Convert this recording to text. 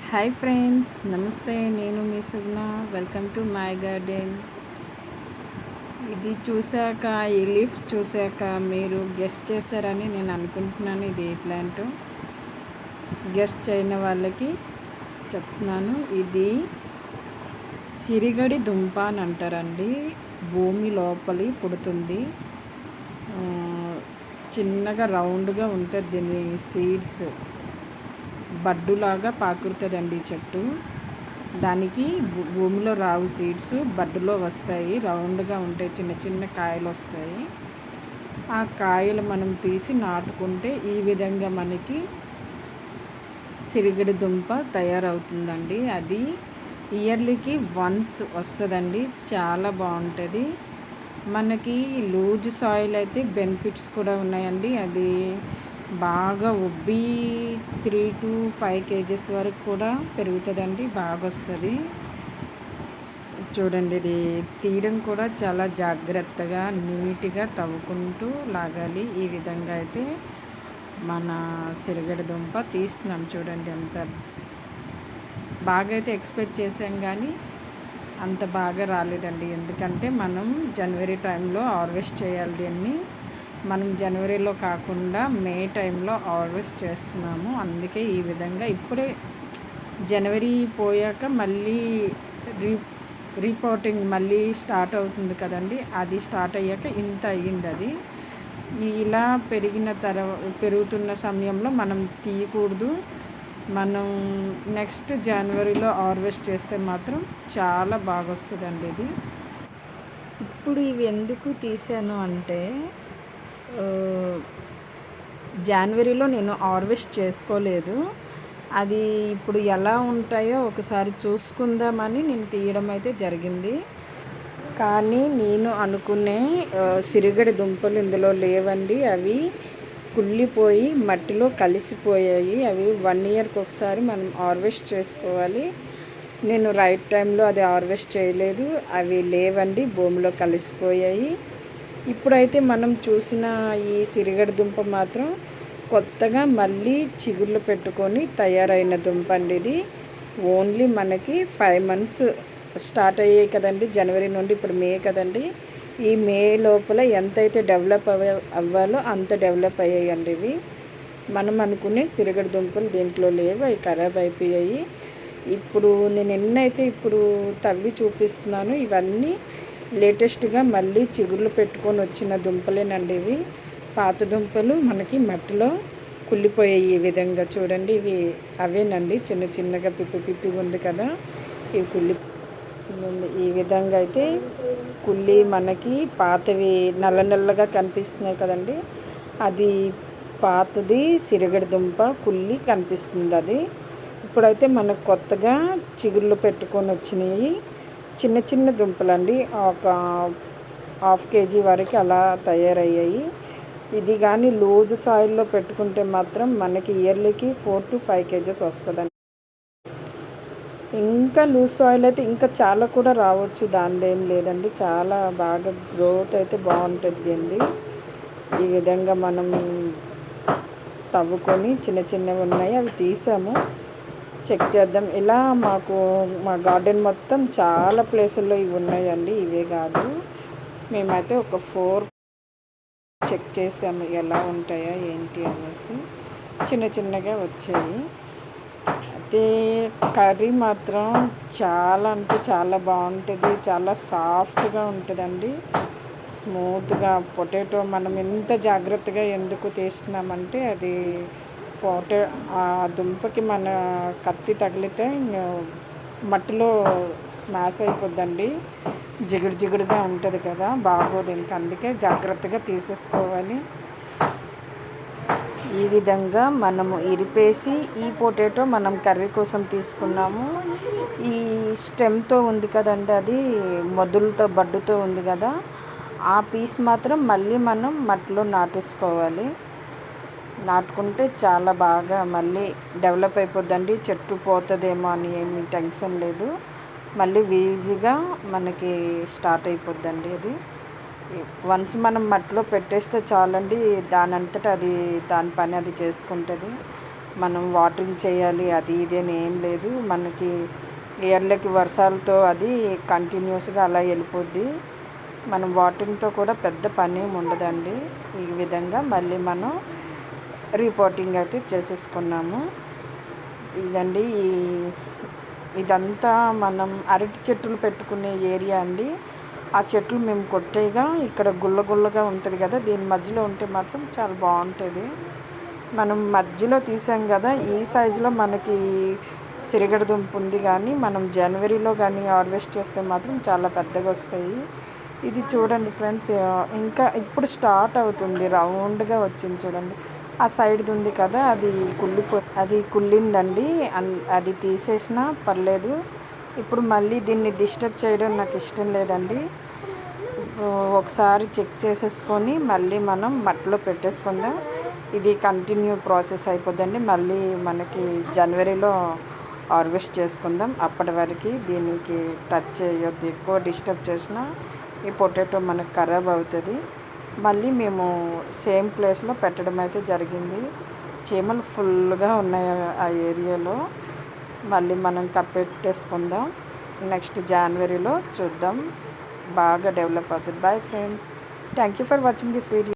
Hi friends, నమస్తే. నేను మీ Sugna. Welcome to my garden. ఇది చూశాక, ఈ లీవ్స్ చూశాక మీరు గెస్ట్ చేశారని నేను అనుకుంటున్నాను. ఇది ఏ ప్లాంట్ గెస్ట్ చేయని వాళ్ళకి చెప్తున్నాను. ఇది సిరిగడి దుంప అని అంటారండి. భూమి లోపలి పుడుతుంది. ఆ, చిన్నగా రౌండ్గా ఉంటుంది. దీని సీడ్స్ బడ్డులాగా పాకురుతుందండి చెట్టు. దానికి భూమిలో రావు సీడ్స్, బడ్డులో వస్తాయి. రౌండ్గా ఉంటాయి, చిన్న చిన్న కాయలు వస్తాయి. ఆ కాయలు మనం తీసి నాటుకుంటే ఈ విధంగా మనకి సిరిగడి దుంప తయారవుతుందండి. అది ఇయర్లీకి వన్స్ వస్తుందండి. చాలా బాగుంటుంది. మనకి లూజ్ సాయిల్ అయితే బెనిఫిట్స్ కూడా ఉన్నాయండి. అది బాగా ఉబ్బి 3 to 5 kgs వరకు కూడా పెరుగుతుందండి. బాగా వస్తుంది. చూడండి, ఇది తీయడం కూడా చాలా జాగ్రత్తగా నీట్గా తవ్వుకుంటూ లాగాలి. ఈ విధంగా అయితే మన సిరిగడ దుంప తీస్తున్నాం. చూడండి, ఎంత బాగా అయితే ఎక్స్పెక్ట్ చేసాం, కానీ అంత బాగా రాలేదండి. ఎందుకంటే మనం జనవరి టైంలో హార్వెస్ట్ చేయాలి. దీన్ని మనం జనవరిలో కాకుండా మే టైంలో హార్వెస్ట్ చేస్తున్నాము. అందుకే ఈ విధంగా ఇప్పుడే జనవరి పోయాక మళ్ళీ రీపోర్టింగ్ మళ్ళీ స్టార్ట్ అవుతుంది కదండి. అది స్టార్ట్ అయ్యాక ఇంత అయ్యింది. అది ఇలా పెరుగుతున్న సమయంలో మనం తీయకూడదు. మనం నెక్స్ట్ జనవరిలో హార్వెస్ట్ చేస్తే మాత్రం చాలా బాగా వస్తుందండి. ఇది ఇప్పుడు ఇవి ఎందుకు తీసాను అంటే, జనవరిలో నేను హార్వెస్ట్ చేసుకోలేదు. అది ఇప్పుడు ఎలా ఉంటాయో ఒకసారి చూసుకుందామని నేను తీయడం అయితే జరిగింది. కానీ నేను అనుకునే సిరిగడి దుంపలు ఇందులో లేవండి. అవి కుళ్ళిపోయి మట్టిలో కలిసిపోయాయి. అవి 1 yearకి ఒకసారి మనం హార్వెస్ట్ చేసుకోవాలి. నేను రైట్ టైంలో అది హార్వెస్ట్ చేయలేదు. అవి లేవండి, భూమిలో కలిసిపోయాయి. ఇప్పుడైతే మనం చూసిన ఈ సిరిగడి దుంప మాత్రం కొత్తగా మళ్ళీ చిగుళ్ళు పెట్టుకొని తయారైన దుంప అండి. ఇది ఓన్లీ మనకి 5 months స్టార్ట్ అయ్యాయి కదండి. జనవరి నుండి ఇప్పుడు మే కదండి. ఈ మే లోపల ఎంతైతే డెవలప్ అవ్వాలో అంత డెవలప్ అయ్యాయండి. ఇవి మనం అనుకునే సిరిగడి దుంపలు దీంట్లో లేవు. అవి ఖరాబ్ అయిపోయాయి. ఇప్పుడు నేను ఎన్నైతే ఇప్పుడు తవ్వి చూపిస్తున్నాను, ఇవన్నీ లేటెస్ట్గా మళ్ళీ చిగుర్లు పెట్టుకొని వచ్చిన దుంపలేనండి. ఇవి పాత దుంపలు మనకి మట్టిలో కుళ్ళిపోయాయి. ఈ విధంగా చూడండి, ఇవి అవేనండి. చిన్న చిన్నగా పిప్పి ఉంది కదా, ఇవి ఈ విధంగా అయితే కుళ్ళి మనకి పాతవి నల్లగా కనిపిస్తున్నాయి కదండి. అది పాతది సిరిగడి దుంప కుళ్ళి కనిపిస్తుంది. అది ఇప్పుడైతే మనకు కొత్తగా చిగుర్లు పెట్టుకొని వచ్చినాయి చిన్న చిన్న దుంపలండి. ఒక 1/2 kg వరకు అలా తయారయ్యాయి. ఇది కానీ లూజ్ సాయిల్లో పెట్టుకుంటే మాత్రం మనకి ఇయర్లీకి 4 to 5 kgs వస్తుందండి. ఇంకా లూజ్ సాయిల్ అయితే ఇంకా చాలా కూడా రావచ్చు, దానిదేం లేదండి. చాలా బాగా గ్రోత్ అయితే బాగుంటుంది దీనిది. ఈ విధంగా మనం తవ్వుకొని చిన్న చిన్నవి ఉన్నాయి, అవి తీసాము. చెక్ చేద్దాం. ఇలా మా గార్డెన్ మొత్తం చాలా ప్లేసుల్లో ఇవి ఉన్నాయండి. ఇవే కాదు, మేమైతే ఒక 4 చెక్ చేసాము ఎలా ఉంటాయా ఏంటి అనేసి. చిన్న చిన్నగా వచ్చాయి. అయితే కర్రీ మాత్రం చాలా అంటే చాలా బాగుంటుంది. చాలా సాఫ్ట్గా ఉంటుందండి, స్మూత్గా. పొటాటో మనం ఎంత జాగ్రత్తగా ఎందుకు తీస్తున్నామంటే, అది ఆ దుంపకి మన కత్తి తగిలితే మట్టిలో స్మాష్ అయిపోద్దండి. జిగుడుగా ఉంటుంది కదా, బాగోదు. ఇంకా అందుకే జాగ్రత్తగా తీసేసుకోవాలి. ఈ విధంగా మనము ఇరిపేసి, ఈ పొటాటో మనం కర్రీ కోసం తీసుకున్నాము. ఈ స్టెమ్తో ఉంది కదండి, అది మొదలుతో బడ్డుతో ఉంది కదా, ఆ పీస్ మాత్రం మళ్ళీ మనం మట్టిలో నాటేసుకోవాలి. నాటుకుంటే చాలా బాగా మళ్ళీ డెవలప్ అయిపోద్దండి. చెట్టు పోతుందేమో అని ఏమీ టెన్షన్ లేదు. మళ్ళీ ఈజీగా మనకి స్టార్ట్ అయిపోద్దండి. అది వన్స్ మనం మట్టిలో పెట్టేస్తే చాలండి, దానంతటా అది దాని పని అది చేసుకుంటుంది. మనం వాటరింగ్ చేయాలి అది ఇది అని ఏం లేదు. మనకి ఏర్లకి వర్షాలతో అది కంటిన్యూస్గా అలా వెళ్ళిపోద్ది. మనం వాటరింగ్తో కూడా పెద్ద పని ఏమి ఉండదండి. ఈ విధంగా మళ్ళీ మనం రిపోర్టింగ్ అయితే చేసేసుకున్నాము. ఇదండి ఇదంతా మనం అరటి చెట్లు పెట్టుకునే ఏరియా అండి. ఆ చెట్లు మేము కొట్టేగా ఇక్కడ గుల్ల గుల్లగా ఉంటుంది కదా, దీని మధ్యలో ఉంటే మాత్రం చాలా బాగుంటుంది. మనం మధ్యలో తీసాం కదా, ఈ సైజులో మనకి సిరిగడ దుంప ఉంది. కానీ మనం జనవరిలో కానీ హార్వెస్ట్ చేస్తే మాత్రం చాలా పెద్దగా వస్తాయి. ఇది చూడండి ఫ్రెండ్స్, ఇంకా ఇప్పుడు స్టార్ట్ అవుతుంది, రౌండ్గా వచ్చింది చూడండి. ఆ సైడ్ది ఉంది కదా, అది కుళ్ళిందండి. అది తీసేసినా పర్లేదు. ఇప్పుడు మళ్ళీ దీన్ని డిస్టర్బ్ చేయడం నాకు ఇష్టం లేదండి. ఒకసారి చెక్ చేసేసుకొని మళ్ళీ మనం మట్టిలో పెట్టేసుకుందాం. ఇది కంటిన్యూ ప్రాసెస్ అయిపోద్దండి. మళ్ళీ మనకి జనవరిలో హార్వెస్ట్ చేసుకుందాం. అప్పటి వరకు దీనికి టచ్ చేయొద్దు, ఎక్కువ డిస్టర్బ్ చేసినా ఈ పొటాటో మనకు ఖరాబ్ అవుతుంది. మళ్ళీ మేము సేమ్ ప్లేస్లో పెట్టడం అయితే జరిగింది. చీమలు ఫుల్గా ఉన్నాయి ఆ ఏరియాలో. మళ్ళీ మనం కప్పెట్టేసుకుందాం. నెక్స్ట్ జనవరిలో చూద్దాం, బాగా డెవలప్ అవుతుంది. Bye friends, thank you for watching this video.